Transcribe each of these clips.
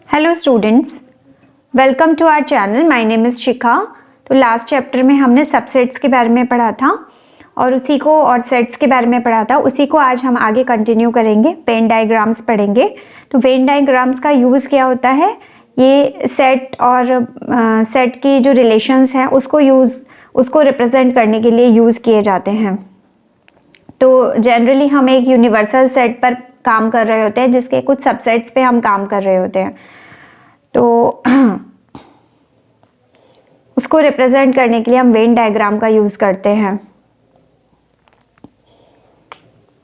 Hello students, welcome to our channel. My name is Shikha. तो last chapter में हमने subsets के बारे में पढ़ा था और सेट्स के बारे में पढ़ा था। उसी को आज हम आगे कंटिन्यू करेंगे। वेन डायग्राम्स पढ़ेंगे। तो वेन डायग्राम्स का यूज़ क्या होता है, ये सेट और सेट की जो रिलेशंस हैं उसको रिप्रेजेंट करने के लिए यूज़ किए जाते हैं। तो जनरली हम एक यूनिवर्सल सेट पर काम कर रहे होते हैं जिसके कुछ सबसेट्स पे हम काम कर रहे होते हैं। तो उसको रिप्रेजेंट करने के लिए हम वेन डायग्राम का यूज़ करते हैं।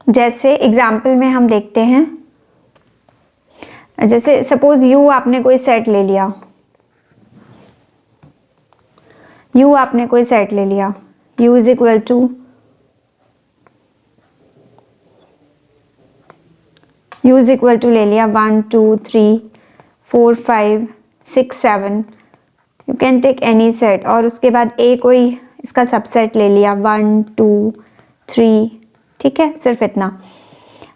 जैसे एग्जाम्पल में हम देखते हैं, जैसे सपोज यू आपने कोई सेट ले लिया, यू इज इक्वल टू ले लिया 1 2 3 4 5 6 7। You can take any set और उसके बाद ए कोई इसका सबसेट ले लिया 1 2 3, ठीक है, सिर्फ इतना।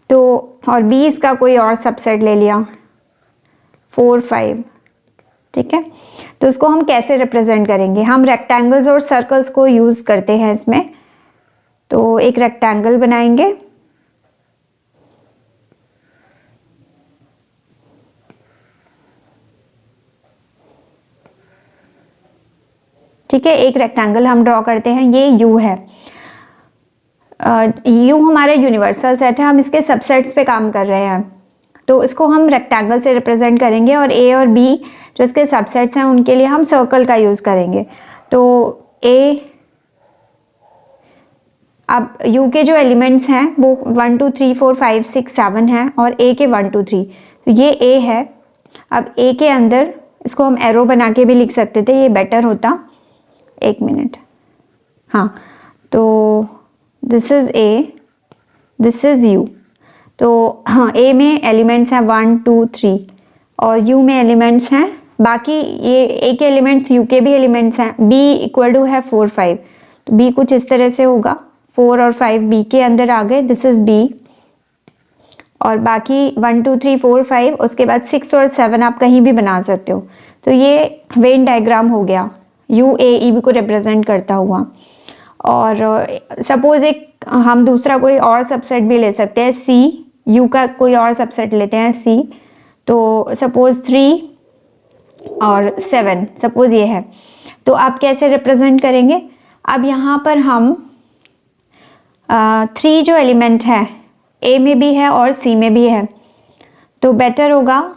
तो और बी इसका कोई और सबसेट ले लिया 4 5, ठीक है। तो इसको हम कैसे रिप्रेजेंट करेंगे, हम रेक्टेंगल्स और सर्कल्स को यूज़ करते हैं इसमें। तो एक रेक्टेंगल बनाएंगे, ठीक है, एक रेक्टेंगल हम ड्रॉ करते हैं। ये यू है, यू हमारा यूनिवर्सल सेट है, हम इसके सबसेट्स पे काम कर रहे हैं। तो इसको हम रेक्टेंगल से रिप्रेजेंट करेंगे और ए और बी जो इसके सबसेट्स हैं उनके लिए हम सर्कल का यूज़ करेंगे। तो ए, अब यू के जो एलिमेंट्स हैं वो 1 2 3 4 5 6 7 हैं और ए के 1 2 3। तो ये ए है। अब ए के अंदर इसको हम एरो बना के भी लिख सकते थे, ये बेटर होता। एक मिनट, हाँ। तो this is a, this is you. तो हाँ, ए में एलिमेंट्स हैं 1 2 3 और यू में एलिमेंट्स हैं, बाकी ये ए के एलिमेंट्स यू के भी एलिमेंट्स हैं। बी इक्वल टू है 4 5। तो बी कुछ इस तरह से होगा, 4 और 5 बी के अंदर आ गए, दिस इज़ बी। और बाकी 1 2 3 4 5, उसके बाद 6 और 7 आप कहीं भी बना सकते हो। तो ये वेन डायग्राम हो गया, यू ए ई बी को रिप्रेजेंट करता हुआ। और सपोज एक हम दूसरा कोई और सबसेट भी ले सकते हैं, सी, यू का कोई और सबसेट लेते हैं सी। तो सपोज 3 और 7 सपोज ये है। तो आप कैसे रिप्रेजेंट करेंगे, अब यहाँ पर हम 3 जो एलिमेंट है ए में भी है और सी में भी है, तो बेटर होगा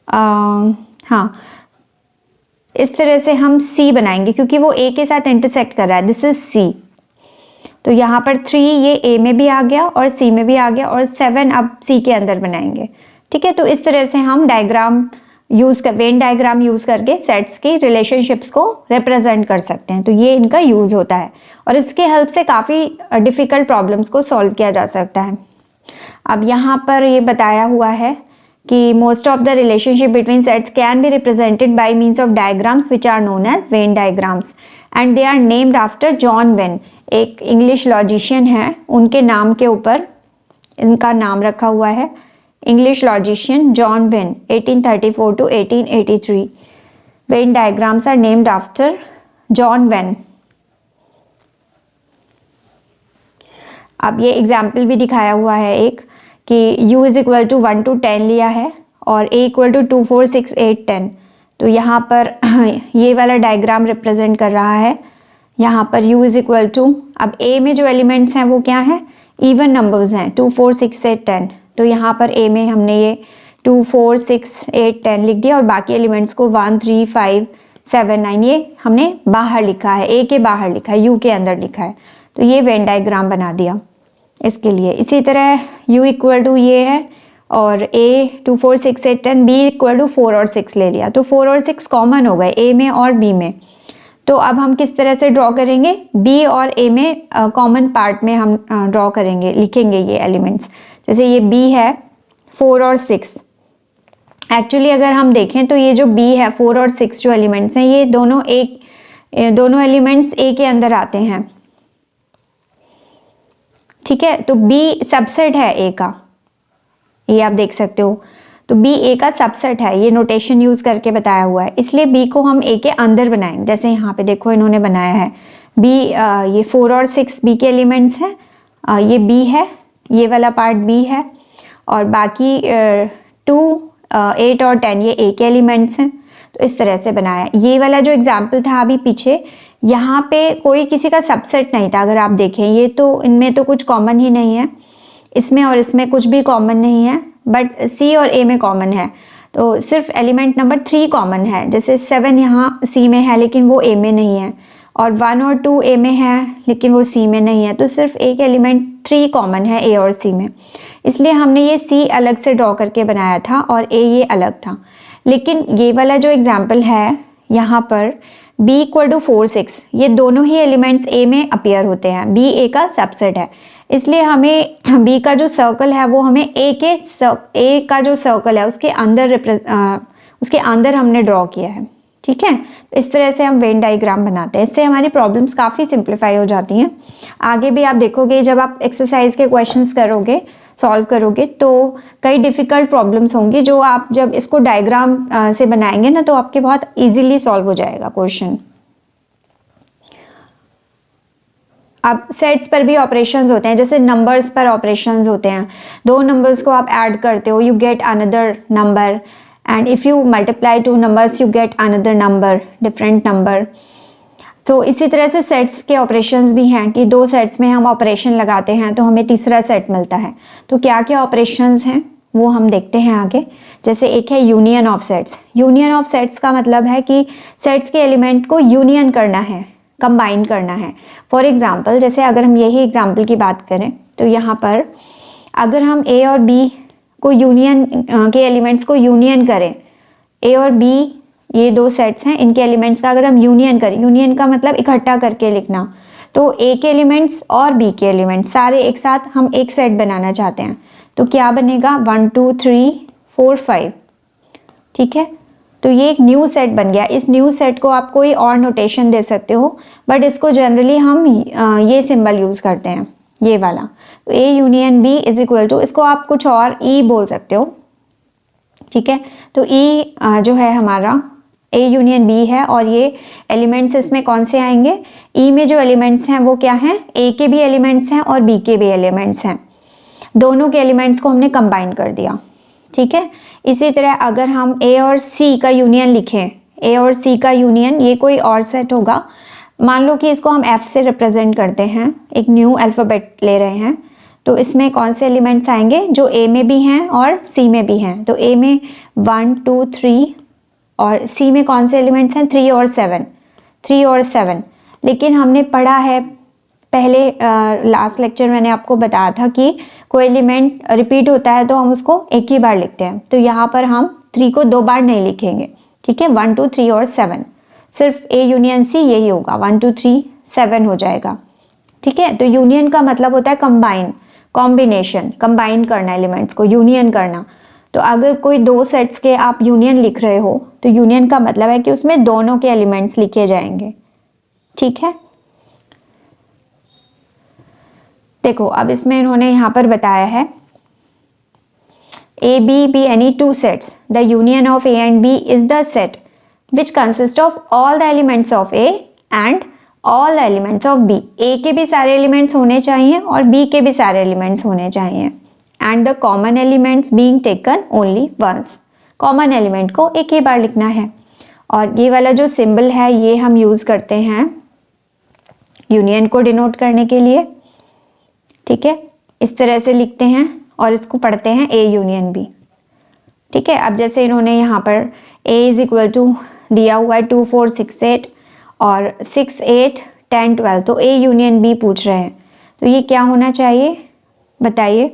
हाँ, इस तरह से हम सी बनाएंगे क्योंकि वो ए के साथ इंटरसेक्ट कर रहा है, दिस इज सी। तो यहाँ पर 3 ये ए में भी आ गया और सी में भी आ गया और 7 अब सी के अंदर बनाएंगे, ठीक है। तो इस तरह से हम वेन डायग्राम यूज़ करके सेट्स की रिलेशनशिप्स को रिप्रेजेंट कर सकते हैं। तो ये इनका यूज़ होता है और इसके हेल्प से काफ़ी डिफ़िकल्ट प्रॉब्लम्स को सॉल्व किया जा सकता है। अब यहाँ पर ये बताया हुआ है कि most of the relationship between sets can be represented by means of diagrams which are known as Venn diagrams and they are named after John Venn. एक इंग्लिश लॉजिशियन है, उनके नाम के ऊपर इनका नाम रखा हुआ है, English logician John Venn 1834 to 1883। Venn diagrams are named after John Venn. अब ये एग्जाम्पल भी दिखाया हुआ है एक कि u is equal to 1 to 10 लिया है और a इक्वल टू 2 4 6 8 10। तो यहाँ पर ये वाला डायग्राम रिप्रेजेंट कर रहा है। यहाँ पर u इज इक्वल टू, अब a में जो एलिमेंट्स हैं वो क्या हैं, इवन नंबर्स हैं 2 4 6 8 10। तो यहाँ पर a में हमने ये 2 4 6 8 10 लिख दिया और बाकी एलिमेंट्स को 1 3 5 7 9 ये हमने बाहर लिखा है, a के बाहर लिखा है, u के अंदर लिखा है। तो ये वेन डायग्राम बना दिया इसके लिए। इसी तरह u इक्वल टू ये है और a 2 4 6 8 10, b इक्वल टू 4 और 6 ले लिया। तो 4 और 6 कॉमन हो गए a में और b में। तो अब हम किस तरह से ड्रॉ करेंगे, b और a में कॉमन पार्ट में हम ड्रॉ करेंगे, लिखेंगे ये एलिमेंट्स। जैसे ये b है 4 और 6। एक्चुअली अगर हम देखें तो ये जो b है 4 और 6 जो एलिमेंट्स हैं ये दोनों एलिमेंट्स a के अंदर आते हैं, ठीक है। तो बी सबसेट है ए का, ये आप देख सकते हो। तो बी ए का सबसेट है, ये नोटेशन यूज़ करके बताया हुआ है, इसलिए बी को हम ए के अंदर बनाएंगे। जैसे यहाँ पे देखो इन्होंने बनाया है बी, ये 4 और 6 बी के एलिमेंट्स हैं, ये बी है, ये वाला पार्ट बी है, और बाकी 2, 8 और 10 ये ए के एलिमेंट्स हैं। तो इस तरह से बनाया। ये वाला जो एग्जाम्पल था अभी पीछे, यहाँ पे कोई किसी का सबसेट नहीं था। अगर आप देखें ये तो इनमें तो कुछ कॉमन ही नहीं है, इसमें और इसमें कुछ भी कॉमन नहीं है, बट सी और ए में कॉमन है। तो सिर्फ एलिमेंट नंबर 3 कॉमन है। जैसे 7 यहाँ सी में है लेकिन वो ए में नहीं है, और 1 और 2 ए में है लेकिन वो सी में नहीं है। तो सिर्फ एक एलिमेंट 3 कॉमन है ए और सी में, इसलिए हमने ये सी अलग से ड्रॉ करके बनाया था और ए ये अलग था। लेकिन ये वाला जो एग्जाम्पल है यहाँ पर b इक्वल टू 4, 6, ये दोनों ही एलिमेंट्स a में अपीयर होते हैं। b a का सबसेट है, इसलिए हमें b का जो सर्कल है वो हमें a का जो सर्कल है उसके अंदर हमने ड्रॉ किया है। ठीक है, तो इस तरह से हम वेन डायग्राम बनाते हैं। इससे हमारी प्रॉब्लम्स काफ़ी सिंप्लीफाई हो जाती हैं। आगे भी आप देखोगे जब आप एक्सरसाइज के क्वेश्चंस करोगे, सॉल्व करोगे, तो कई डिफ़िकल्ट प्रॉब्लम्स होंगी जो आप जब इसको डायग्राम से बनाएंगे ना तो आपके बहुत इजीली सॉल्व हो जाएगा क्वेश्चन। अब सेट्स पर भी ऑपरेशंस होते हैं, जैसे नंबर्स पर ऑपरेशंस होते हैं। 2 नंबर्स को आप ऐड करते हो, you get another number, and if you multiply 2 numbers you get another number, different number। तो इसी तरह से सेट्स के ऑपरेशंस भी हैं कि 2 सेट्स में हम ऑपरेशन लगाते हैं तो हमें तीसरा सेट मिलता है। तो क्या क्या ऑपरेशंस हैं वो हम देखते हैं आगे। जैसे एक है union of sets. Union of sets का मतलब है कि सेट्स के एलिमेंट को यूनियन करना है, कंबाइन करना है। फॉर एग्जाम्पल, जैसे अगर हम यही एग्जाम्पल की बात करें तो यहाँ पर अगर हम ए और बी को यूनियन के एलिमेंट्स को यूनियन करें, ए और बी ये 2 सेट्स हैं, इनके एलिमेंट्स का अगर हम यूनियन करें, यूनियन का मतलब इकट्ठा करके लिखना, तो ए के एलिमेंट्स और बी के एलिमेंट्स सारे एक साथ हम एक सेट बनाना चाहते हैं तो क्या बनेगा 1 2 3 4 5। ठीक है, तो ये एक न्यू सेट बन गया। इस न्यू सेट को आप कोई और नोटेशन दे सकते हो, बट इसको जनरली हम ये सिंबल यूज़ करते हैं, ये वाला। तो A union B is equal to, इसको आप कुछ और ई बोल सकते हो। ठीक है, तो ई जो है हमारा ए यूनियन बी है, और ये एलिमेंट्स इसमें कौन से आएंगे, ई में जो एलिमेंट्स हैं वो क्या हैं, ए के भी एलिमेंट्स हैं और बी के भी एलिमेंट्स हैं। दोनों के एलिमेंट्स को हमने कंबाइन कर दिया। ठीक है, इसी तरह अगर हम ए और सी का यूनियन लिखें, ए और सी का यूनियन, ये कोई और सेट होगा। मान लो कि इसको हम एफ से रिप्रेजेंट करते हैं, एक न्यू अल्फ़ाबेट ले रहे हैं, तो इसमें कौन से एलिमेंट्स आएंगे जो ए में भी हैं और सी में भी हैं। तो ए में 1 2 3 और सी में कौन से एलिमेंट्स हैं 3 और 7। लेकिन हमने पढ़ा है पहले लास्ट लेक्चर मैंने आपको बताया था कि कोई एलिमेंट रिपीट होता है तो हम उसको एक ही बार लिखते हैं। तो यहाँ पर हम 3 को 2 बार नहीं लिखेंगे। ठीक है, 1 2 3 और 7, सिर्फ ए यूनियन सी यही होगा, 1 2 3 7 हो जाएगा। ठीक है, तो यूनियन का मतलब होता है कंबाइन, कॉम्बिनेशन, कंबाइन करना, एलिमेंट्स को यूनियन करना। तो अगर कोई 2 सेट्स के आप यूनियन लिख रहे हो तो यूनियन का मतलब है कि उसमें दोनों के एलिमेंट्स लिखे जाएंगे। ठीक है, देखो अब इसमें इन्होंने यहाँ पर बताया है A B be any 2 sets, the union of A and B is the set which consist of all the elements of A and all the elements of B. A के भी सारे एलिमेंट्स होने चाहिए और बी के भी सारे elements होने चाहिए, and the common elements being taken only once. Common element को एक ही बार लिखना है। और ये वाला जो सिंबल है ये हम यूज़ करते हैं यूनियन को डिनोट करने के लिए। ठीक है, इस तरह से लिखते हैं और इसको पढ़ते हैं ए यूनियन बी। ठीक है, अब जैसे इन्होंने यहाँ पर ए इज इक्वल टू दिया हुआ है 2 4 6 8 और 6 8 10 12, तो ए यूनियन बी पूछ रहे हैं। तो ये क्या होना चाहिए बताइए,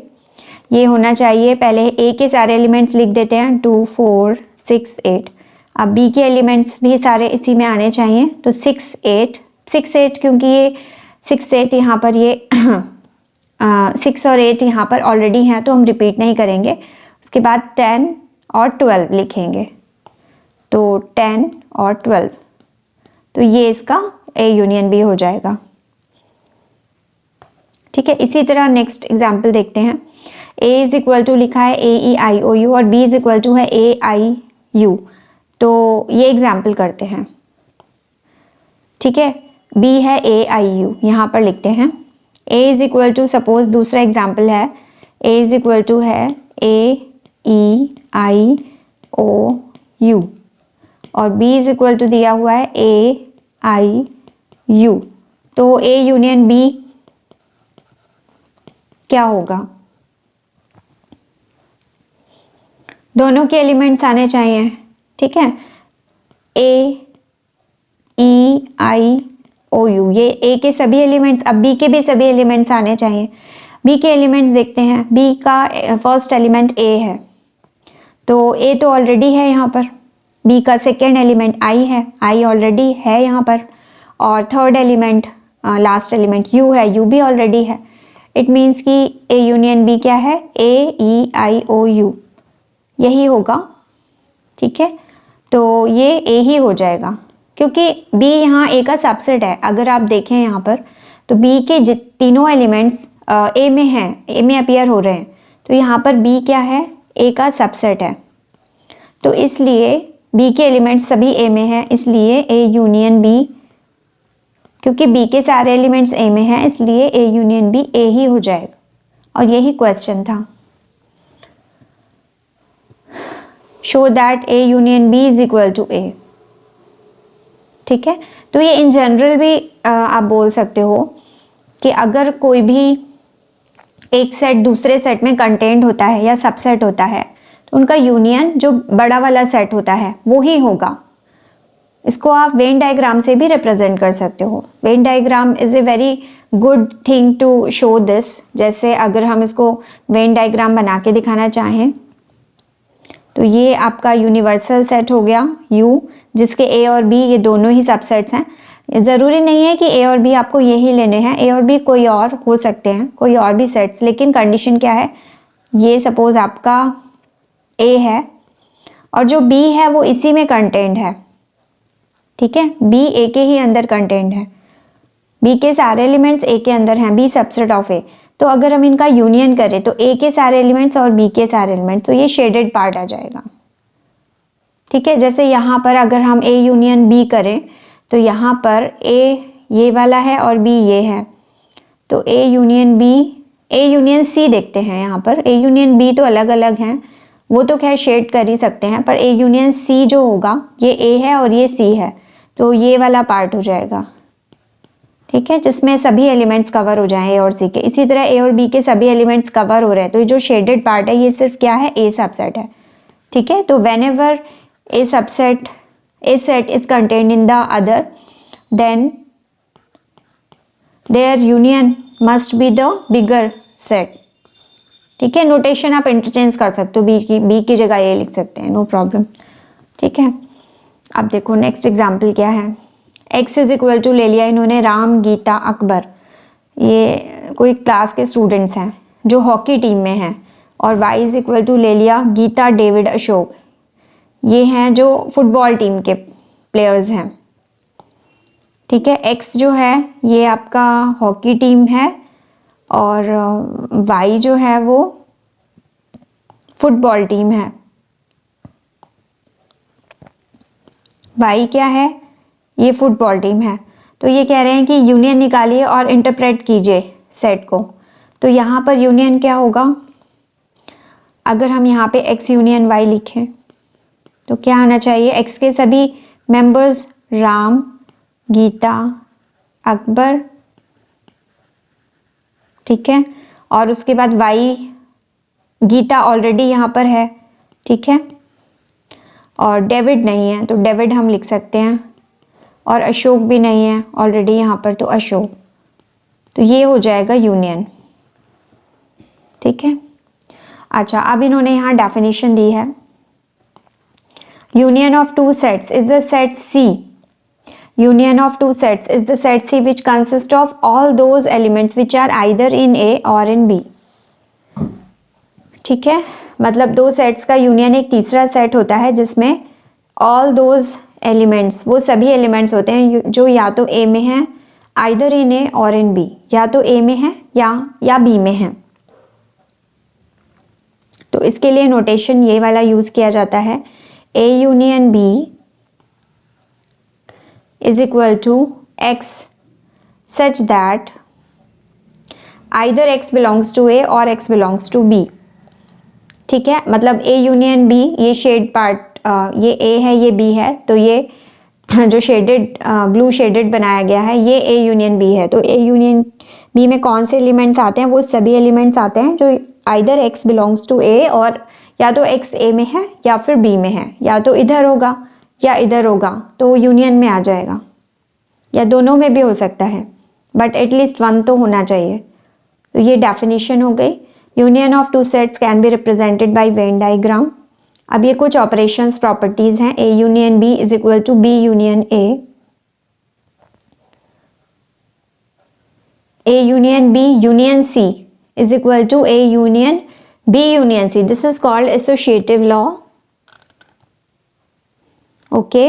ये होना चाहिए, पहले ए के सारे एलिमेंट्स लिख देते हैं 2 4 6 8। अब बी के एलिमेंट्स भी सारे इसी में आने चाहिए, तो 6 8, क्योंकि ये 6 8 यहाँ पर ये 6 और 8 यहाँ पर ऑलरेडी हैं तो हम रिपीट नहीं करेंगे। उसके बाद 10 और 12 लिखेंगे, तो 10 और 12, तो ये इसका ए यूनियन बी हो जाएगा। ठीक है, इसी तरह नेक्स्ट एग्जाम्पल देखते हैं। A इज इक्वल टू लिखा है AEIOU और B इज इक्वल टू है AIU। तो ये एग्जाम्पल करते हैं। ठीक है, B है AIU, यहाँ पर लिखते हैं। A is equal to, suppose दूसरा एग्जाम्पल है, A इज इक्वल टू है AEIOU और B इज इक्वल टू दिया हुआ है AIU। तो A यूनियन B क्या होगा? दोनों के एलिमेंट्स आने चाहिए। ठीक है, AEIOU, ये A के सभी एलिमेंट्स, अब B के भी सभी एलिमेंट्स आने चाहिए। B के एलिमेंट्स देखते हैं। B का फर्स्ट एलिमेंट A है, तो A तो ऑलरेडी है यहाँ पर। B का सेकेंड एलिमेंट I है, I ऑलरेडी है यहाँ पर। और third element, last element U है, U भी ऑलरेडी है। इट मीन्स कि A यूनियन B क्या है? AEIOU, यही होगा। ठीक है, तो ये A ही हो जाएगा, क्योंकि B यहाँ A का सबसेट है। अगर आप देखें यहाँ पर, तो B के तीनों एलिमेंट्स A में हैं, A में अपीयर हो रहे हैं, तो यहाँ पर B क्या है? A का सबसेट है। तो इसलिए B के एलिमेंट्स सभी A में हैं, इसलिए A यूनियन B, क्योंकि B के सारे एलिमेंट्स A में हैं, इसलिए A यूनियन B A ही हो जाएगा। और यही क्वेश्चन था। Show that A union B is equal to A। ठीक है, तो ये इन जनरल भी आप बोल सकते हो कि अगर कोई भी एक सेट दूसरे सेट में कंटेंट होता है या सबसेट होता है, तो उनका यूनियन जो बड़ा वाला सेट होता है वो ही होगा। इसको आप वेन डायग्राम से भी रिप्रेजेंट कर सकते हो। Venn diagram is a very good thing to show this. जैसे अगर हम इसको वेन डायग्राम बना के दिखाना चाहें, तो ये आपका यूनिवर्सल सेट हो गया U, जिसके A और B ये दोनों ही सबसेट्स हैं। ज़रूरी नहीं है कि A और B आपको यही लेने हैं, A और B कोई और हो सकते हैं, कोई और भी सेट्स, लेकिन कंडीशन क्या है? ये सपोज आपका A है और जो B है वो इसी में कंटेंट है। ठीक है, B A के ही अंदर कंटेंट है, B के सारे एलिमेंट्स A के अंदर हैं, B सबसेट ऑफ A। तो अगर हम इनका यूनियन करें तो A के सारे एलिमेंट्स और B के सारे एलिमेंट्स, तो ये शेडेड पार्ट आ जाएगा। ठीक है, जैसे यहाँ पर अगर हम A यूनियन B करें, तो यहाँ पर A ये वाला है और B ये है, तो A union B, A union C देखते हैं। यहाँ पर A यूनियन B तो अलग अलग हैं, वो तो खैर शेड कर ही सकते हैं, पर A यूनियन C जो होगा, ये A है और ये C है, तो ये वाला पार्ट हो जाएगा। ठीक है, जिसमें सभी एलिमेंट्स कवर हो जाएं A और C के। इसी तरह A और B के सभी एलिमेंट्स कवर हो रहे हैं, तो ये जो शेडेड पार्ट है ये सिर्फ क्या है? A सबसेट है। ठीक है, तो whenever A subset, A set is content in the other, then their union must be the bigger set. ठीक है, नोटेशन आप इंटरचेंज कर सकते हो, B की जगह ये लिख सकते हैं, नो प्रॉब्लम। ठीक है, अब देखो नेक्स्ट एग्जाम्पल क्या है। X इज इक्वल टू ले लिया इन्होंने राम, गीता, अकबर, ये कोई क्लास के स्टूडेंट्स हैं जो हॉकी टीम में हैं, और Y इज इक्वल टू ले लिया गीता, डेविड, अशोक, ये हैं जो फुटबॉल टीम के प्लेयर्स हैं। ठीक है, X जो है ये आपका हॉकी टीम है और Y जो है वो फुटबॉल टीम है। Y क्या है? ये फुटबॉल टीम है। तो ये कह रहे हैं कि यूनियन निकालिए और इंटरप्रेट कीजिए सेट को। तो यहाँ पर यूनियन क्या होगा? अगर हम यहाँ पे X यूनियन Y लिखें तो क्या आना चाहिए? X के सभी मेंबर्स राम, गीता, अकबर, ठीक है, और उसके बाद Y, गीता ऑलरेडी यहाँ पर है, ठीक है, और डेविड नहीं है तो डेविड हम लिख सकते हैं, और अशोक भी नहीं है ऑलरेडी यहाँ पर, तो अशोक। तो ये हो जाएगा यूनियन। ठीक है, अच्छा, अब इन्होंने यहाँ डेफिनेशन दी है, union of two sets is the set C. Union of two sets is the set C which consists of all those elements which are either in A or in B. ठीक है, मतलब दो sets का union एक तीसरा set होता है जिसमें all those elements, वो सभी एलिमेंट्स होते हैं जो या तो A में हैं, either in A or in B, या तो A में है या बी में हैं। तो इसके लिए नोटेशन ये वाला यूज किया जाता है, A union B is equal to x such that either x belongs to A और एक्स बिलोंग्स टू बी। ठीक है, मतलब ए यूनियन बी, ये शेड पार्ट, ये ए है ये बी है, तो ये जो शेडेड ब्लू शेडेड बनाया गया है ये ए यूनियन बी है। तो ए यूनियन बी में कौन से एलिमेंट्स आते हैं, वो सभी एलिमेंट्स आते हैं जो either x belongs to A, और या तो एक्स ए में है या फिर बी में है, या तो इधर होगा या इधर होगा, तो यूनियन में आ जाएगा, या दोनों में भी हो सकता है, बट एटलीस्ट वन तो होना चाहिए। तो ये डेफिनेशन हो गई। Union of two sets can be represented by Venn diagram. अब ये कुछ ऑपरेशंस प्रॉपर्टीज हैं, A union B is equal to B union A, A union B union C is equal to A union B union C. This is called associative law. Okay.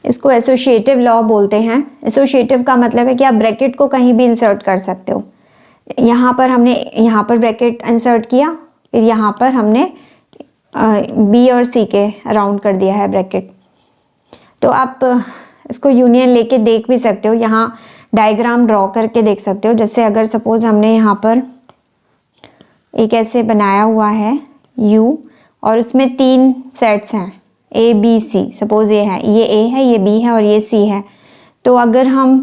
इसको associative law बोलते हैं। Associative का मतलब है कि आप bracket को कहीं भी इंसर्ट कर सकते हो। यहाँ पर हमने यहाँ पर ब्रैकेट इंसर्ट किया, फिर यहाँ पर हमने बी और सी के अराउंड कर दिया है ब्रैकेट। तो आप इसको यूनियन लेके देख भी सकते हो, यहाँ डायग्राम ड्रॉ करके देख सकते हो। जैसे अगर सपोज हमने यहाँ पर एक ऐसे बनाया हुआ है U और उसमें 3 सेट्स हैं A B C, सपोज ये है, ये A है, ये B है और ये C है। तो अगर हम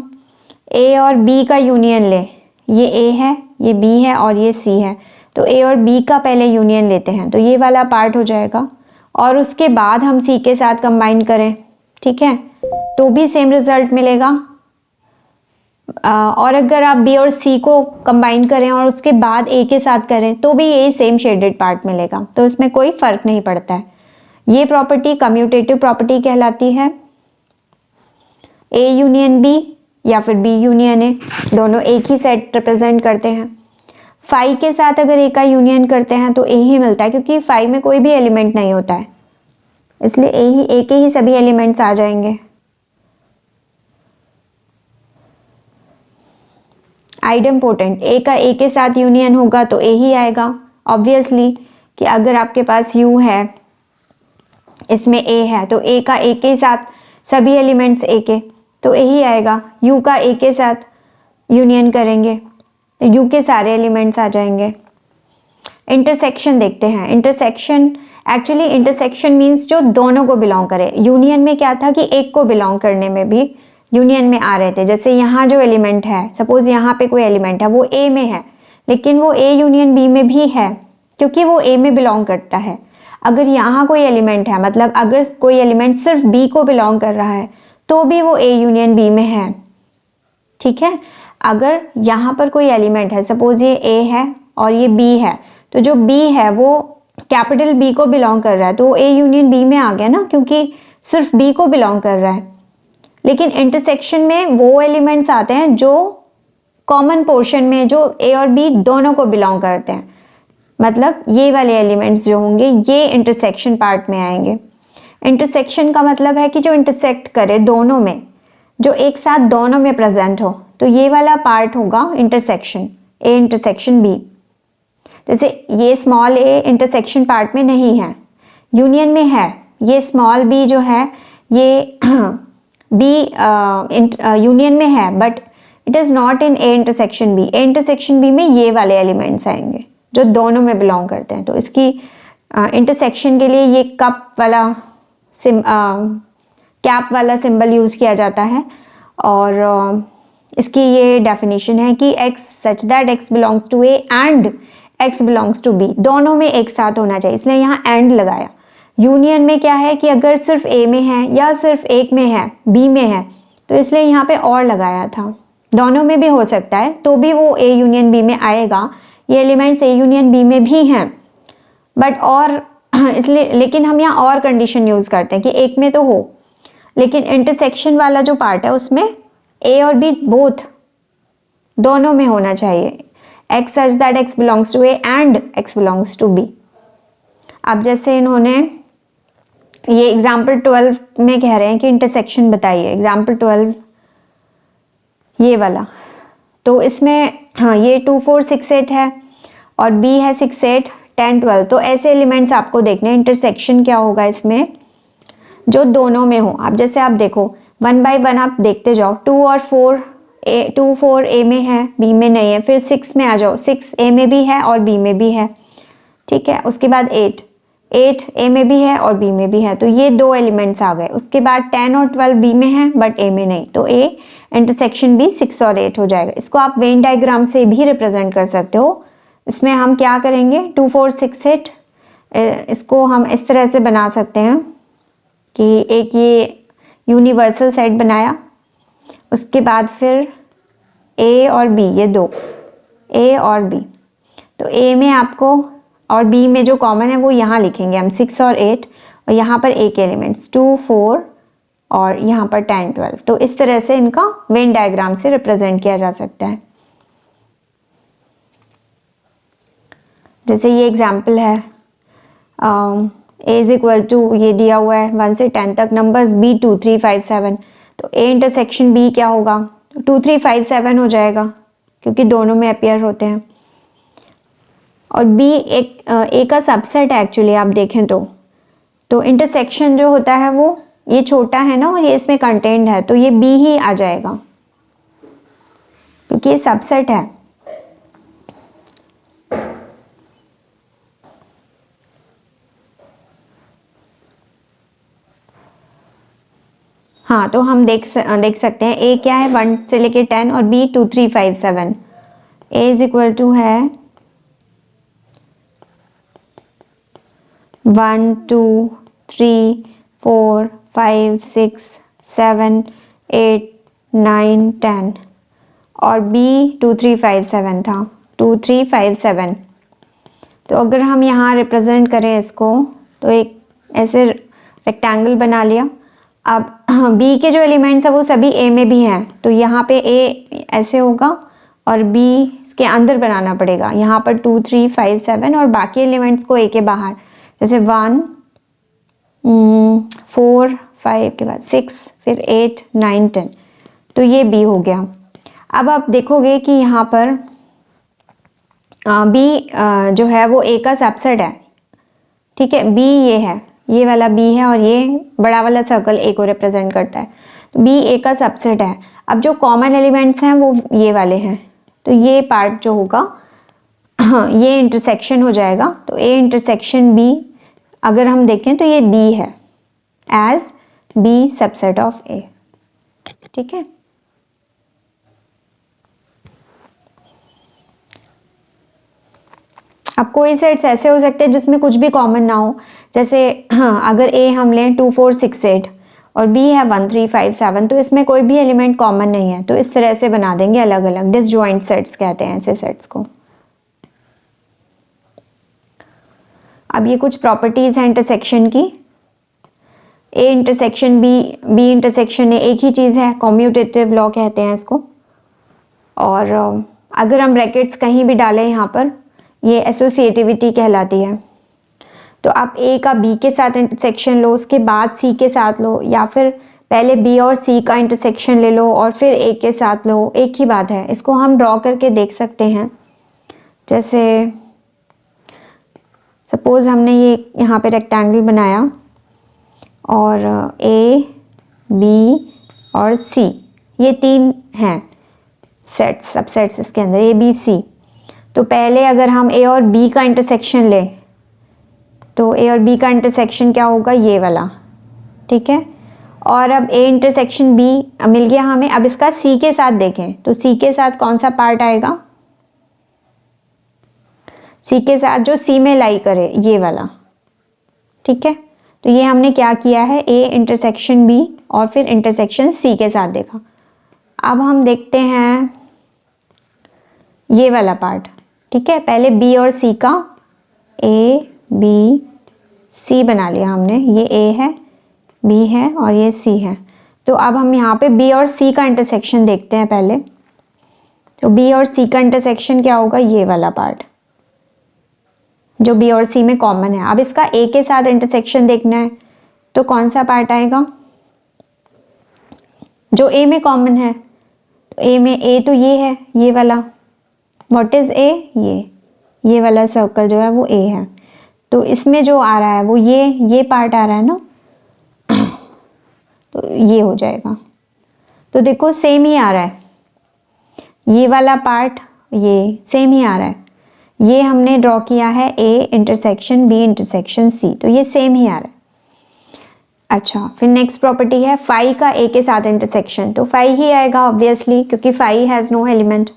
A और B का यूनियन ले, ये A है, ये B है और ये C है, तो A और B का पहले यूनियन लेते हैं तो ये वाला पार्ट हो जाएगा, और उसके बाद हम C के साथ कंबाइन करें, ठीक है, तो भी सेम रिजल्ट मिलेगा। और अगर आप B और C को कंबाइन करें और उसके बाद A के साथ करें तो भी ये सेम शेडेड पार्ट मिलेगा, तो इसमें कोई फर्क नहीं पड़ता है। ये प्रॉपर्टी कम्यूटेटिव प्रॉपर्टी कहलाती है। A यूनियन B या फिर B यूनियन A, दोनों एक ही सेट रिप्रेजेंट करते हैं। फाई के साथ अगर A का यूनियन करते हैं तो A ही मिलता है, क्योंकि फाई में कोई भी एलिमेंट नहीं होता है, इसलिए A के ही सभी एलिमेंट्स आ जाएंगे। आइडेम्पोटेंट, ए का ए के साथ यूनियन होगा तो ए ही आएगा ऑब्वियसली, कि अगर आपके पास यू है, इसमें ए है, तो ए का ए के साथ सभी एलिमेंट्स ए के, तो ए ही आएगा। यू का ए के साथ यूनियन करेंगे तो यू के सारे एलिमेंट्स आ जाएंगे। इंटरसेक्शन देखते हैं। इंटरसेक्शन, एक्चुअली इंटरसेक्शन मीन्स जो दोनों को बिलोंग करे। यूनियन में क्या था कि एक को बिलोंग करने में भी यूनियन में आ रहे थे। जैसे यहाँ जो एलिमेंट है, सपोज यहाँ पे कोई एलिमेंट है, वो ए में है, लेकिन वो ए यूनियन बी में भी है क्योंकि वो ए में बिलोंग करता है। अगर यहाँ कोई एलिमेंट है, मतलब अगर कोई एलिमेंट सिर्फ बी को बिलोंग कर रहा है तो भी वो ए यूनियन बी में है, ठीक है। अगर यहाँ पर कोई एलिमेंट है, सपोज ये ए है और ये बी है, तो जो बी है वो कैपिटल बी को बिलोंग कर रहा है, तो ए यूनियन बी में आ गया ना, क्योंकि सिर्फ बी को बिलोंग कर रहा है। लेकिन इंटरसेक्शन में वो एलिमेंट्स आते हैं जो कॉमन पोर्शन में, जो ए और बी दोनों को बिलोंग करते हैं, मतलब ये वाले एलिमेंट्स जो होंगे ये इंटरसेक्शन पार्ट में आएंगे। इंटरसेक्शन का मतलब है कि जो इंटरसेक्ट करे दोनों में, जो एक साथ दोनों में प्रेजेंट हो, तो ये वाला पार्ट होगा इंटरसेक्शन, ए इंटरसेक्शन बी। जैसे ये स्मॉल ए इंटरसेक्शन पार्ट में नहीं है, यूनियन में है। ये स्मॉल बी जो है ये बी यूनियन में है, but it is not in A intersection B. A intersection B में ये वाले एलिमेंट्स आएंगे जो दोनों में बिलोंग करते हैं। तो इसकी इंटरसेक्शन के लिए ये कप वाला कैप वाला सिंबल यूज़ किया जाता है, और इसकी ये डेफिनेशन है कि x such that x belongs to A and x belongs to b, दोनों में एक साथ होना चाहिए, इसलिए यहाँ एंड लगाया। यूनियन में क्या है कि अगर सिर्फ ए में है या सिर्फ एक में है, बी में है, तो इसलिए यहाँ पे और लगाया था। दोनों में भी हो सकता है तो भी वो ए यूनियन बी में आएगा। ये एलिमेंट्स ए यूनियन बी में भी हैं, बट और इसलिए, लेकिन हम यहाँ और कंडीशन यूज़ करते हैं कि एक में तो हो, लेकिन इंटरसेक्शन वाला जो पार्ट है उसमें ए और बी बोथ दोनों में होना चाहिए। x such that x belongs to A and x belongs to b। अब जैसे इन्होंने ये एग्जाम्पल 12 में कह रहे हैं कि इंटरसेक्शन बताइए। एग्जाम्पल 12 ये वाला। तो इसमें हाँ ये 2 4 6 8 है और बी है 6 8 10 12। तो ऐसे एलिमेंट्स आपको देखने हैं। इंटरसेक्शन क्या होगा इसमें, जो दोनों में हो। आप जैसे आप देखो 1 बाय 1 आप देखते जाओ, 2 और 4 2 4 ए में है, बी में नहीं है। फिर 6 में आ जाओ, 6 ए में भी है और बी में भी है, ठीक है। उसके बाद 8 ए में भी है और बी में भी है, तो ये 2 एलिमेंट्स आ गए। उसके बाद 10 और 12 बी में है बट ए में नहीं, तो ए इंटरसेक्शन बी 6 और 8 हो जाएगा। इसको आप वेन डायग्राम से भी रिप्रेजेंट कर सकते हो। इसमें हम क्या करेंगे, 2 4 6 8 इसको हम इस तरह से बना सकते हैं कि एक ये यूनिवर्सल सेट बनाया, उसके बाद फिर ए और बी, ये 2 ए और बी। तो ए में आपको और बी में जो कॉमन है वो यहाँ लिखेंगे हम 6 और 8, और यहाँ पर ए के एलिमेंट्स 2 4 और यहाँ पर 10 12। तो इस तरह से इनका वेन डायग्राम से रिप्रेजेंट किया जा सकता है। जैसे ये एग्जाम्पल है, ए इज इक्वल टू ये दिया हुआ है 1 से 10 तक नंबर्स, बी 2 3 5 7। तो ए इंटरसेक्शन बी क्या होगा, 2 3 5 7 हो जाएगा क्योंकि दोनों में अपियर होते हैं। और बी एक ए का सबसेट है एक्चुअली, आप देखें तो इंटरसेक्शन जो होता है वो ये छोटा है ना, और ये इसमें कंटेंट है, तो ये बी ही आ जाएगा क्योंकि ये सबसेट है। हाँ, तो हम देख सकते हैं ए क्या है 1 से लेके 10 और B 2 3 5 7। A is equal to है 1 2 3 4 5 6 7 8 9 10 और बी 2 3 5 7 था, 2 3 5 7। तो अगर हम यहाँ रिप्रेजेंट करें इसको, तो एक ऐसे रेक्टेंगल बना लिया। अब बी के जो एलिमेंट्स हैं वो सभी ए में भी हैं, तो यहाँ पे ए ऐसे होगा और बी इसके अंदर बनाना पड़ेगा। यहाँ पर 2 3 5 7 और बाकी एलिमेंट्स को ए के बाहर, जैसे 1 4 5 के बाद 6 फिर 8 9 10। तो ये बी हो गया। अब आप देखोगे कि यहाँ पर बी जो है वो ए का सबसेट है, ठीक है। बी ये है, ये वाला बी है और ये बड़ा वाला सर्कल ए को रिप्रेजेंट करता है। तो बी ए का सबसेट है। अब जो कॉमन एलिमेंट्स हैं वो ये वाले हैं, तो ये पार्ट जो होगा ये इंटरसेक्शन हो जाएगा। तो ए इंटरसेक्शन बी अगर हम देखें तो ये बी है, एज बी सबसेट ऑफ ए, ठीक है। अब कोई सेट्स ऐसे हो सकते हैं जिसमें कुछ भी कॉमन ना हो, जैसे अगर ए हम लें 2 4 6 8 और बी है 1 3 5 7, तो इसमें कोई भी एलिमेंट कॉमन नहीं है। तो इस तरह से बना देंगे अलग अलग, डिसजॉइंट सेट्स कहते हैं ऐसे सेट्स को। अब ये कुछ प्रॉपर्टीज हैं इंटरसेक्शन की। A intersection B intersection A एक ही चीज़ है, कॉम्यूटेटिव लॉ कहते हैं इसको। और अगर हम ब्रैकेट्स कहीं भी डालें यहाँ पर, ये एसोसिएटिविटी कहलाती है। तो आप ए का बी के साथ इंटरसेक्शन लो, उसके बाद सी के साथ लो, या फिर पहले बी और सी का इंटरसेक्शन ले लो और फिर ए के साथ लो, एक ही बात है। इसको हम ड्रॉ करके देख सकते हैं। जैसे सपोज़ हमने ये यहाँ पे रेक्टेंगल बनाया और ए बी और सी ये 3 हैं सेट्स, सबसेट्स इसके अंदर ए बी सी। तो पहले अगर हम ए और बी का इंटरसेक्शन लें, तो ए और बी का इंटरसेक्शन क्या होगा, ये वाला, ठीक है। और अब ए इंटरसेक्शन बी मिल गया हमें। अब इसका सी के साथ देखें, तो सी के साथ कौन सा पार्ट आएगा, सी के साथ जो सी में लाई करे, ये वाला, ठीक है। तो ये हमने क्या किया है, ए इंटरसेक्शन बी और फिर इंटरसेक्शन सी के साथ देखा। अब हम देखते हैं ये वाला पार्ट, ठीक है। पहले बी और सी का ए बी सी बना लिया हमने, ये ए है, बी है और ये सी है। तो अब हम यहाँ पे बी और सी का इंटरसेक्शन देखते हैं पहले। तो बी और सी का इंटरसेक्शन क्या होगा, ये वाला पार्ट जो बी और सी में कॉमन है। अब इसका ए के साथ इंटरसेक्शन देखना है, तो कौन सा पार्ट आएगा, जो ए में कॉमन है। तो ए में ए तो ये है, ये वाला, व्हाट इज़ ए, ये वाला सर्कल जो है वो ए है। तो इसमें जो आ रहा है वो ये पार्ट आ रहा है ना, तो ये हो जाएगा। तो देखो सेम ही आ रहा है, ये वाला पार्ट ये सेम ही आ रहा है। ये हमने ड्रॉ किया है A intersection B intersection C, तो ये सेम ही आ रहा है। अच्छा, फिर नेक्स्ट प्रॉपर्टी है फाई का ए के साथ इंटरसेक्शन, तो फाई ही आएगा ऑब्वियसली, क्योंकि फाई हैज़ नो एलिमेंट।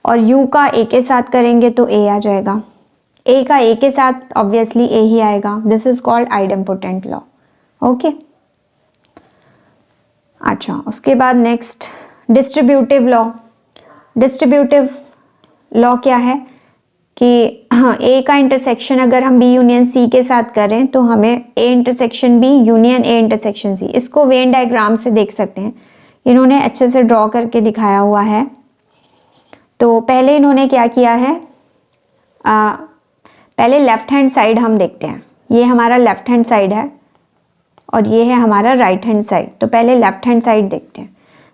और यू का ए के साथ करेंगे तो ए आ जाएगा, ए का ए के साथ ऑब्वियसली ए ही आएगा। This is called idempotent law. Okay, अच्छा उसके बाद next distributive law. Distributive law क्या है कि ए का इंटरसेक्शन अगर हम बी यूनियन सी के साथ करें तो हमें A intersection B union A intersection C, इसको वेन डायग्राम से देख सकते हैं, इन्होंने अच्छे से ड्रॉ करके दिखाया हुआ है। तो पहले इन्होंने क्या किया है, पहले लेफ्ट हैंड साइड हम देखते हैं, ये हमारा लेफ्ट हैंड साइड है और ये है हमारा राइट हैंड साइड। तो पहले लेफ्ट हैंड साइड देखते हैं।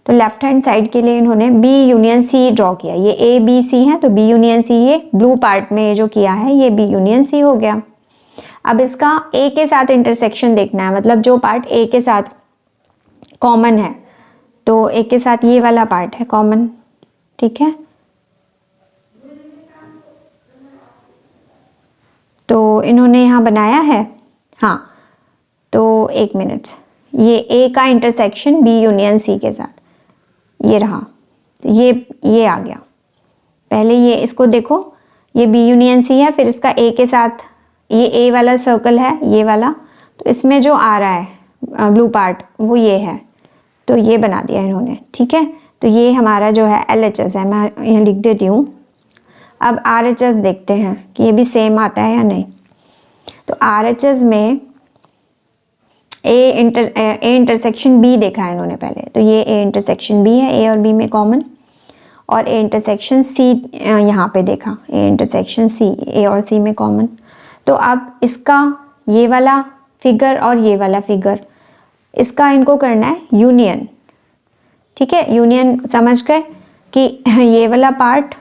तो लेफ्ट हैंड साइड के लिए इन्होंने बी यूनियन सी ड्रॉ किया, ये ए बी सी है तो बी यूनियन सी, ये ब्लू पार्ट में जो किया है ये बी यूनियन सी हो गया। अब इसका ए के साथ इंटरसेक्शन देखना है, मतलब जो पार्ट ए के साथ कॉमन है, तो ए के साथ ये वाला पार्ट है कॉमन, ठीक है। तो इन्होंने यहाँ बनाया है, हाँ, तो एक मिनट, ये ए का इंटरसेक्शन बी यूनियन सी के साथ ये रहा, तो ये आ गया। पहले ये इसको देखो, ये बी यूनियन सी है, फिर इसका ए के साथ ये ए वाला सर्कल है ये वाला, तो इसमें जो आ रहा है ब्लू पार्ट वो ये है, तो ये बना दिया इन्होंने, ठीक है। तो ये हमारा जो है LHS है, मैं यहाँ लिख देती हूँ। अब RHS देखते हैं कि ये भी सेम आता है या नहीं। तो RHS में ए इंटरसेक्शन बी देखा है इन्होंने पहले, तो ये ए इंटरसेक्शन बी है, ए और बी में कॉमन, और ए इंटरसेक्शन सी यहाँ पे देखा, ए इंटरसेक्शन सी, ए और सी में कॉमन। तो अब इसका ये वाला फिगर और ये वाला फिगर, इसका इनको करना है यूनियन, ठीक है। यूनियन समझ गए कि ये वाला पार्ट,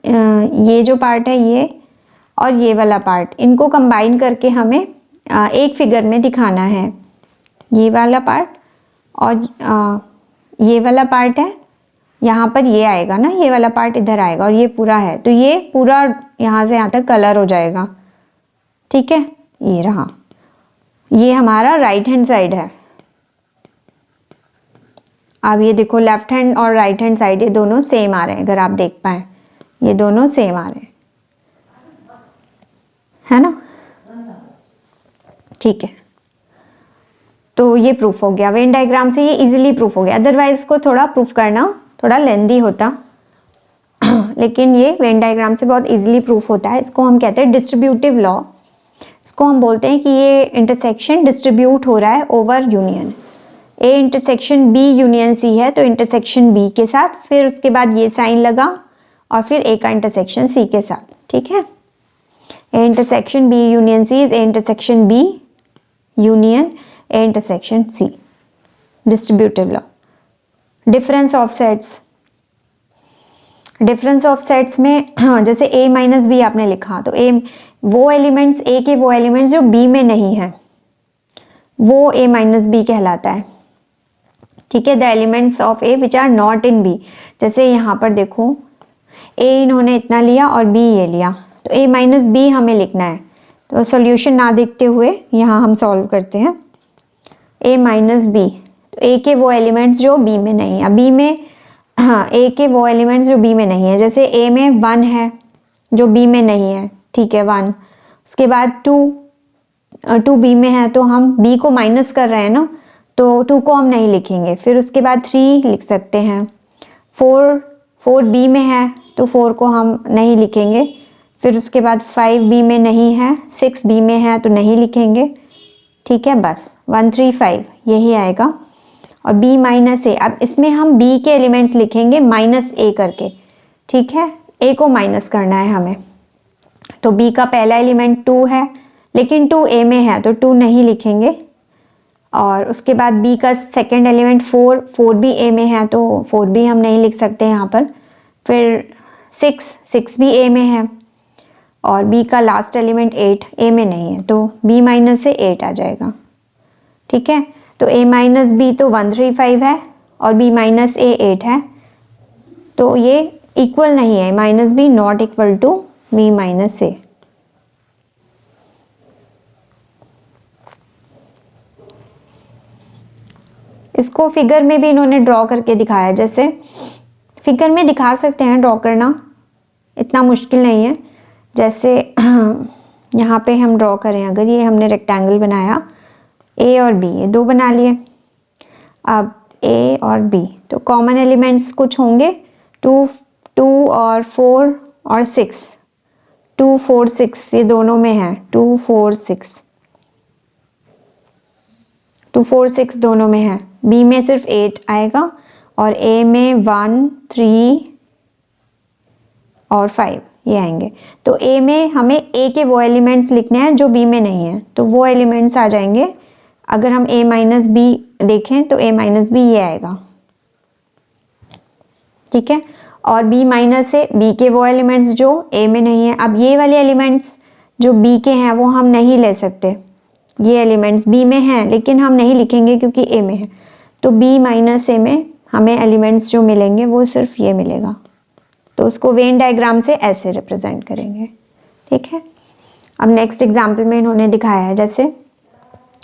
ये जो पार्ट है ये और ये वाला पार्ट, इनको कंबाइन करके हमें एक फिगर में दिखाना है। ये वाला पार्ट और ये वाला पार्ट है, यहाँ पर ये आएगा ना, ये वाला पार्ट इधर आएगा और ये पूरा है, तो ये पूरा यहाँ से यहाँ तक कलर हो जाएगा, ठीक है। ये रहा, ये हमारा राइट हैंड साइड है। अब ये देखो लेफ्ट हैंड और राइट हैंड साइड ये दोनों सेम आ रहे हैं, अगर आप देख पाए ये दोनों सेम आ रहे हैं, है ना, ठीक है। तो ये प्रूफ हो गया, वेन डायग्राम से ये इजीली प्रूफ हो गया, अदरवाइज इसको थोड़ा प्रूफ करना थोड़ा लेंदी होता लेकिन ये वेन डायग्राम से बहुत इजीली प्रूफ होता है। इसको हम कहते हैं डिस्ट्रीब्यूटिव लॉ। इसको हम बोलते हैं कि ये इंटरसेक्शन डिस्ट्रीब्यूट हो रहा है over union. A intersection B union C है, तो इंटरसेक्शन बी के साथ, फिर उसके बाद ये साइन लगा और फिर ए का इंटरसेक्शन सी के साथ, ठीक है। A intersection B union C is A intersection B union A intersection C, distributive law. Difference of sets, difference of sets में जैसे a माइनस बी आपने लिखा, तो a वो एलिमेंट्स, a के वो एलिमेंट्स जो b में नहीं है वो a माइनस बी कहलाता है, ठीक है। The elements of a which are not in b, जैसे यहाँ पर देखो a इन्होंने इतना लिया और b ये लिया, तो a माइनस बी हमें लिखना है। तो सॉल्यूशन ना देखते हुए यहाँ हम सॉल्व करते हैं। a माइनस बी, तो a के वो एलिमेंट्स जो b में नहीं है, b में, हाँ, a के वो एलिमेंट्स जो b में नहीं है, जैसे a में 1 है जो b में नहीं है, ठीक है 1। उसके बाद 2 b में है, तो हम b को माइनस कर रहे हैं ना, तो 2 को हम नहीं लिखेंगे। फिर उसके बाद 3 लिख सकते हैं। 4 b में है, तो 4 को हम नहीं लिखेंगे। फिर उसके बाद 5 b में नहीं है, 6 b में है तो नहीं लिखेंगे, ठीक है। बस 1 3 5 यही आएगा। और b माइनस ए, अब इसमें हम b के एलिमेंट्स लिखेंगे माइनस ए करके, ठीक है। a को माइनस करना है हमें, तो b का पहला एलिमेंट 2 है, लेकिन 2 a में है तो 2 नहीं लिखेंगे। और उसके बाद बी का सेकंड एलिमेंट 4, 4 भी ए में है तो 4 भी हम नहीं लिख सकते यहाँ पर। फिर 6, 6 भी ए में है और बी का लास्ट एलिमेंट 8 ए में नहीं है, तो बी माइनस से 8 आ जाएगा। ठीक है, तो a माइनस बी तो 135 है और b माइनस ए 8 है, तो ये इक्वल नहीं है, minus B not equal to b minus A. इसको फिगर में भी इन्होंने ड्रॉ करके दिखाया, जैसे फिगर में दिखा सकते हैं, ड्रॉ करना इतना मुश्किल नहीं है। जैसे यहाँ पे हम ड्रॉ करें, अगर ये हमने रेक्टेंगल बनाया, ए और बी ये दो बना लिए। अब ए और बी तो कॉमन एलिमेंट्स कुछ होंगे, 2 और 4 और 6, 2 4 6 ये दोनों में है, 2 4 6 2 4 6 दोनों में है। बी में सिर्फ 8 आएगा और ए में 1 3 और 5 ये आएंगे। तो ए में हमें ए के वो एलिमेंट्स लिखने हैं जो बी में नहीं है, तो वो एलिमेंट्स आ जाएंगे। अगर हम a माइनस बी देखें तो a माइनस बी ये आएगा। ठीक है, और b माइनस से b के वो एलिमेंट्स जो a में नहीं है। अब ये वाले एलिमेंट्स जो b के हैं वो हम नहीं ले सकते, ये एलिमेंट्स b में हैं लेकिन हम नहीं लिखेंगे क्योंकि a में है, तो b माइनस ए में हमें एलिमेंट्स जो मिलेंगे वो सिर्फ ये मिलेगा, तो उसको वेन डायग्राम से ऐसे रिप्रेजेंट करेंगे। ठीक है, अब नेक्स्ट एग्जाम्पल में इन्होंने दिखाया है, जैसे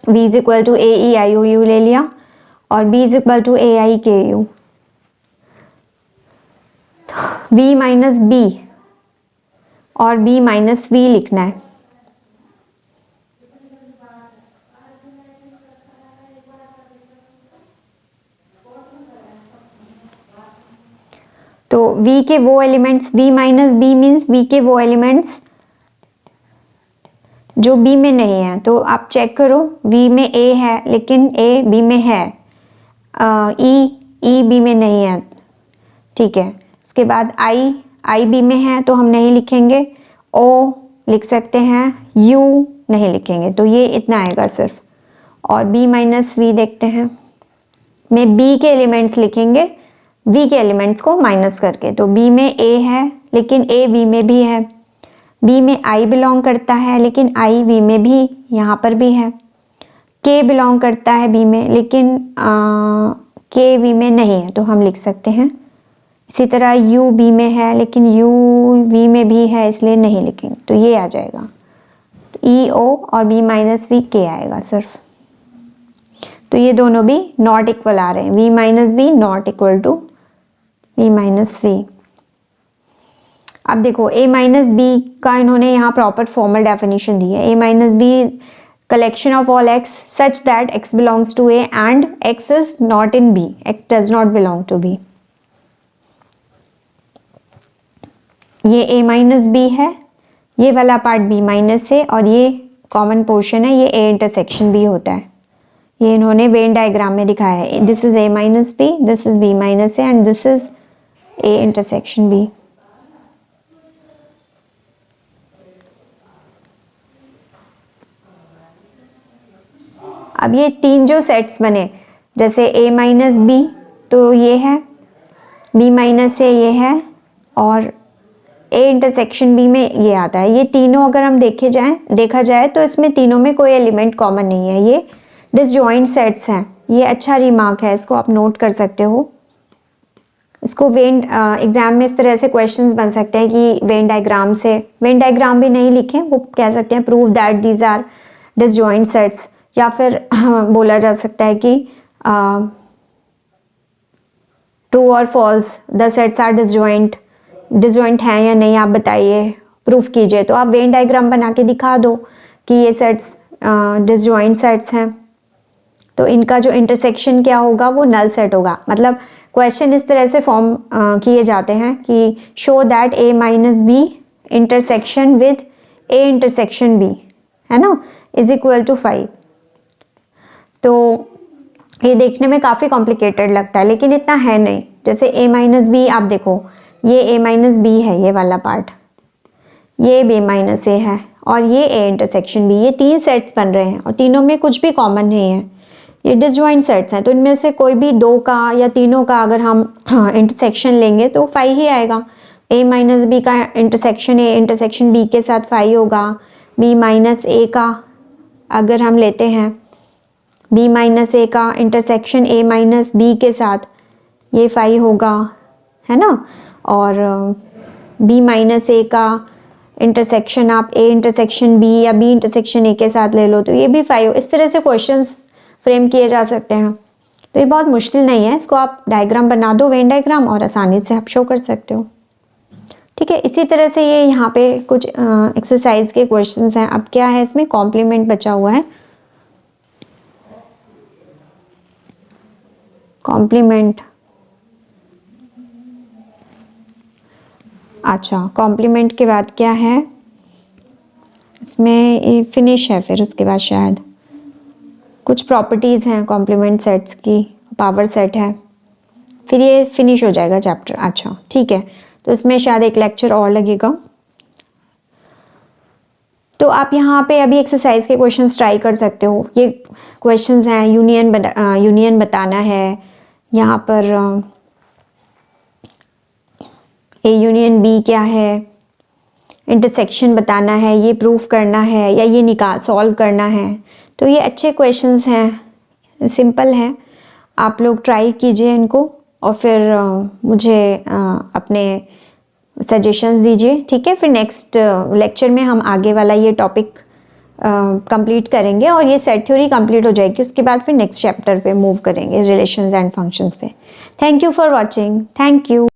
v is equal to A E I O U ले लिया और b is equal to A I K U. v minus B और b माइनस वी लिखना है। तो v के वो elements, v minus B means v के वो एलिमेंट्स जो b में नहीं है। तो आप चेक करो, v में a है लेकिन a b में है, e b में नहीं है। ठीक है, उसके बाद i b में है तो हम नहीं लिखेंगे, o लिख सकते हैं, u नहीं लिखेंगे, तो ये इतना आएगा सिर्फ। और b माइनस वी देखते हैं, में b के एलिमेंट्स लिखेंगे v के एलिमेंट्स को माइनस करके। तो b में a है लेकिन a v में भी है, b में i बिलोंग करता है लेकिन i v में भी यहाँ पर भी है, k बिलोंग करता है b में लेकिन k v में नहीं है, तो हम लिख सकते हैं। इसी तरह u b में है लेकिन u v में भी है इसलिए नहीं लिखेंगे, तो ये आ जाएगा। तो e o और b माइनस वी k आएगा सिर्फ। तो ये दोनों भी नॉट इक्वल आ रहे हैं, v minus B not equal to v minus V. अब देखो a माइनस बी का इन्होंने यहाँ प्रॉपर फॉर्मल डेफिनेशन दी है, a minus B collection of all x such that x belongs to a and x is not in b, x does not belong to b। ये a minus B है, ये वाला part b minus है और ये common portion है, ये a intersection b होता है। ये इन्होंने वेन डायग्राम में दिखाया है, this is a minus B, this is b minus a and this is a intersection b। अब ये तीन जो सेट्स बने, जैसे a माइनस बी तो ये है, b माइनस ए ये है और a इंटरसेक्शन b में ये आता है। ये तीनों अगर हम देखा जाए तो इसमें तीनों में कोई एलिमेंट कॉमन नहीं है, ये डिसजॉइंट सेट्स हैं। ये अच्छा रिमार्क है, इसको आप नोट कर सकते हो। इसको वेन एग्जाम में इस तरह से क्वेश्चंस बन सकते हैं कि वेन डायग्राम भी नहीं लिखें, वो कह सकते हैं prove that these are disjoint sets, या फिर बोला जा सकता है कि ट्रू और false the sets are disjoint हैं या नहीं, आप बताइए, प्रूफ कीजिए। तो आप वेन डायग्राम बना के दिखा दो कि ये सेट्स डिसजॉइंट सेट्स हैं, तो इनका जो इंटरसेक्शन क्या होगा वो नल सेट होगा। मतलब क्वेश्चन इस तरह से फॉर्म किए जाते हैं कि show that a minus B intersection with a intersection b, है ना, इज इक्वल टू 5। तो ये देखने में काफ़ी कॉम्प्लिकेटेड लगता है लेकिन इतना है नहीं। जैसे a माइनस बी, आप देखो ये a माइनस बी है, ये वाला पार्ट, ये b माइनस ए है और ये a इंटरसेक्शन b, ये तीन सेट्स बन रहे हैं और तीनों में कुछ भी कॉमन नहीं है। ये डिसजॉइंट सेट्स हैं, तो इनमें से कोई भी दो का या तीनों का अगर हम इंटरसेक्शन लेंगे तो फाई ही आएगा। a माइनस बी का इंटरसेक्शन ए इंटरसेक्शन बी के साथ फाई होगा। b माइनस ए का अगर हम लेते हैं b माइनस ए का इंटरसेक्शन a माइनस बी के साथ ये फाई होगा, है ना। और b माइनस ए का इंटरसेक्शन आप a इंटरसेक्शन b या b इंटरसेक्शन a के साथ ले लो तो ये भी फाई हो। इस तरह से क्वेश्चंस फ्रेम किए जा सकते हैं। तो ये बहुत मुश्किल नहीं है, इसको आप डायग्राम बना दो, वेन डायग्राम, और आसानी से आप शो कर सकते हो। ठीक है, इसी तरह से ये यहाँ पे कुछ एक्सरसाइज के क्वेश्चंस हैं। अब क्या है इसमें, कॉम्प्लीमेंट बचा हुआ है। कॉम्प्लीमेंट, अच्छा कॉम्प्लीमेंट के बाद क्या है इसमें, ये फिनिश है। फिर उसके बाद शायद कुछ प्रॉपर्टीज़ हैं कॉम्प्लीमेंट सेट्स की, पावर सेट है, फिर ये फिनिश हो जाएगा चैप्टर। अच्छा ठीक है, तो इसमें शायद एक लेक्चर और लगेगा। तो आप यहाँ पे अभी एक्सरसाइज के क्वेश्चंस ट्राई कर सकते हो। ये क्वेश्चंस हैं, यूनियन बताना है, यहाँ पर ए यूनियन बी क्या है, इंटरसेक्शन बताना है, ये प्रूफ करना है या ये सॉल्व करना है। तो ये अच्छे क्वेश्चंस हैं, सिंपल हैं, आप लोग ट्राई कीजिए इनको और फिर मुझे अपने सजेशंस दीजिए। ठीक है, फिर नेक्स्ट लेक्चर में हम आगे वाला ये टॉपिक कंप्लीट करेंगे और ये सेट थ्योरी कंप्लीट हो जाएगी। उसके बाद फिर नेक्स्ट चैप्टर पे मूव करेंगे, रिलेशंस एंड फंक्शंस पे। Thank you for watching, thank you.